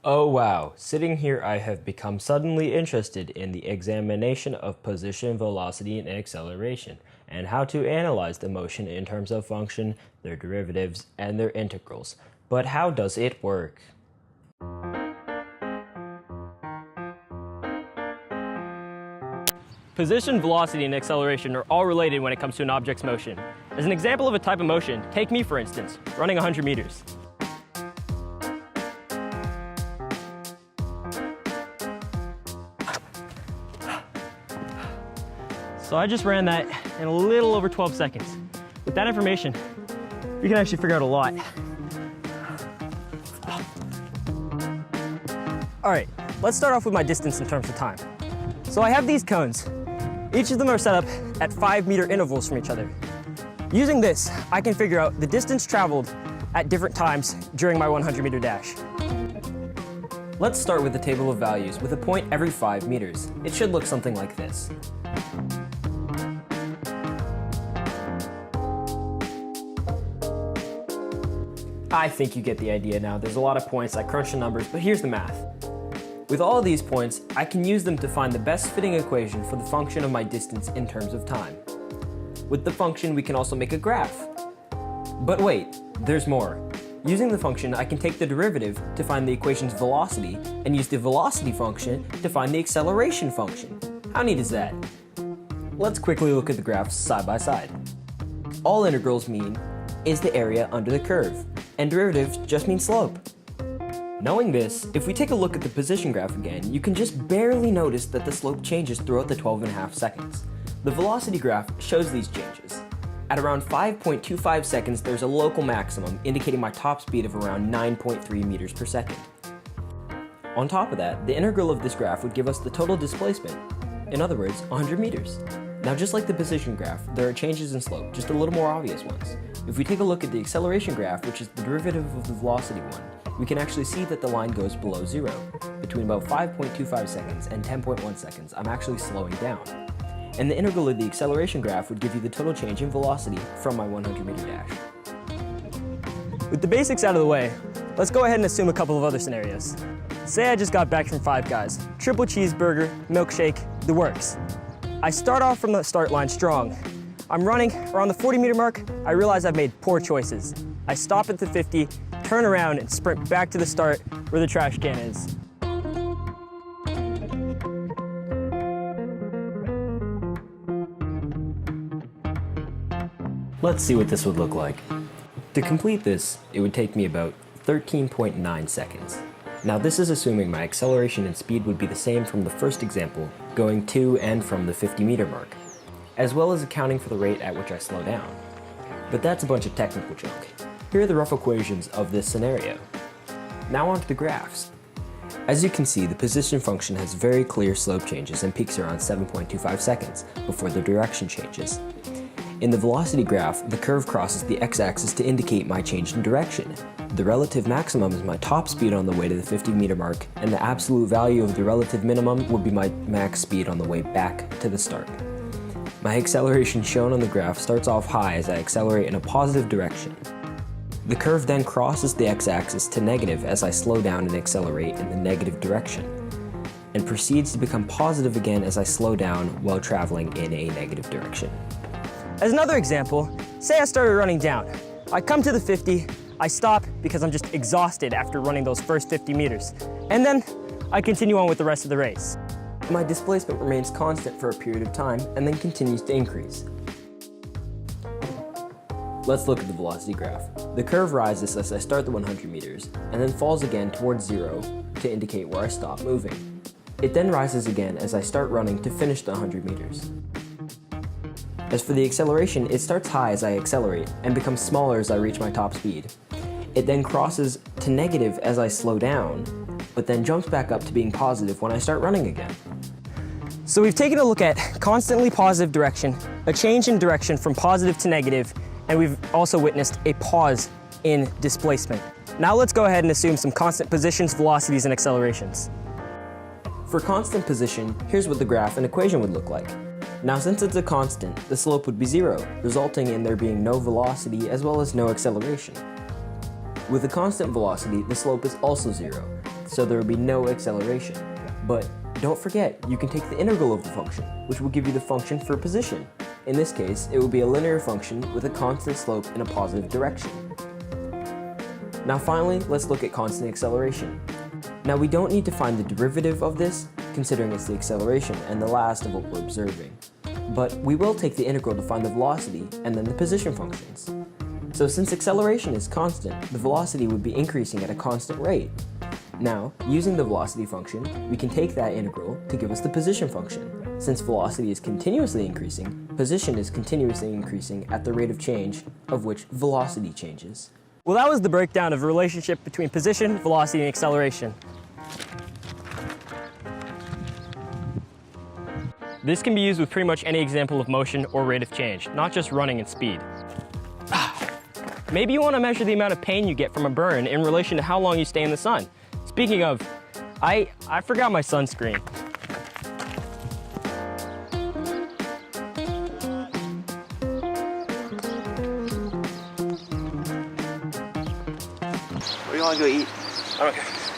Oh wow, sitting here I have become suddenly interested in the examination of position, velocity, and acceleration, and how to analyze the motion in terms of function, their derivatives, and their integrals. But how does it work? Position, velocity, and acceleration are all related when it comes to an object's motion. As an example of a type of motion, take me for instance, running 100 meters. So I just ran that in a little over 12 seconds. With that information, we can actually figure out a lot. All right, let's start off with my distance in terms of time. So I have these cones. Each of them are set up at 5-meter intervals from each other. Using this, I can figure out the distance traveled at different times during my 100-meter dash. Let's start with the table of values with a point every 5 meters. It should look something like this. I think you get the idea now. There's a lot of points, I crunched the numbers, but here's the math. With all of these points, I can use them to find the best fitting equation for the function of my distance in terms of time. With the function, we can also make a graph. But wait, there's more. Using the function, I can take the derivative to find the equation's velocity and use the velocity function to find the acceleration function. How neat is that? Let's quickly look at the graphs side by side. All integrals mean is the area under the curve, and derivatives just mean slope. Knowing this, if we take a look at the position graph again, you can just barely notice that the slope changes throughout the 12.5 seconds. The velocity graph shows these changes. At around 5.25 seconds, there's a local maximum, indicating my top speed of around 9.3 meters per second. On top of that, the integral of this graph would give us the total displacement, in other words, 100 meters. Now, just like the position graph, there are changes in slope, just a little more obvious ones. If we take a look at the acceleration graph, which is the derivative of the velocity one, we can actually see that the line goes below zero. Between about 5.25 seconds and 10.1 seconds, I'm actually slowing down. And the integral of the acceleration graph would give you the total change in velocity from my 100-meter dash. With the basics out of the way, let's go ahead and assume a couple of other scenarios. Say I just got back from Five Guys, triple cheeseburger, milkshake, the works. I start off from the start line strong. I'm running around the 40-meter mark, I realize I've made poor choices. I stop at the 50, turn around and sprint back to the start where the trash can is. Let's see what this would look like. To complete this, it would take me about 13.9 seconds. Now this is assuming my acceleration and speed would be the same from the first example, going to and from the 50-meter mark, as well as accounting for the rate at which I slow down. But that's a bunch of technical junk. Here are the rough equations of this scenario. Now onto the graphs. As you can see, the position function has very clear slope changes and peaks around 7.25 seconds before the direction changes. In the velocity graph, the curve crosses the x-axis to indicate my change in direction. The relative maximum is my top speed on the way to the 50-meter mark, and the absolute value of the relative minimum would be my max speed on the way back to the start. My acceleration shown on the graph starts off high as I accelerate in a positive direction. The curve then crosses the x-axis to negative as I slow down and accelerate in the negative direction, and proceeds to become positive again as I slow down while traveling in a negative direction. As another example, say I started running down. I come to the 50, I stop because I'm just exhausted after running those first 50 meters, and then I continue on with the rest of the race. My displacement remains constant for a period of time and then continues to increase. Let's look at the velocity graph. The curve rises as I start the 100 meters and then falls again towards zero to indicate where I stop moving. It then rises again as I start running to finish the 100 meters. As for the acceleration, it starts high as I accelerate and becomes smaller as I reach my top speed. It then crosses to negative as I slow down, but then jumps back up to being positive when I start running again. So we've taken a look at constantly positive direction, a change in direction from positive to negative, and we've also witnessed a pause in displacement. Now let's go ahead and assume some constant positions, velocities, and accelerations. For constant position, here's what the graph and equation would look like. Now since it's a constant, the slope would be zero, resulting in there being no velocity as well as no acceleration. With a constant velocity, the slope is also zero. so there will be no acceleration. But don't forget, you can take the integral of the function, which will give you the function for position. In this case, it will be a linear function with a constant slope in a positive direction. Now finally, let's look at constant acceleration. Now we don't need to find the derivative of this, considering it's the acceleration and the last of what we're observing. But we will take the integral to find the velocity and then the position functions. So since acceleration is constant, the velocity would be increasing at a constant rate. Now, using the velocity function, we can take that integral to give us the position function. Since velocity is continuously increasing, position is continuously increasing at the rate of change of which velocity changes. Well, that was the breakdown of the relationship between position, velocity, and acceleration. This can be used with pretty much any example of motion or rate of change, not just running and speed. Maybe you want to measure the amount of pain you get from a burn in relation to how long you stay in the sun. Speaking of, I forgot my sunscreen. Where do you want to go eat? Okay.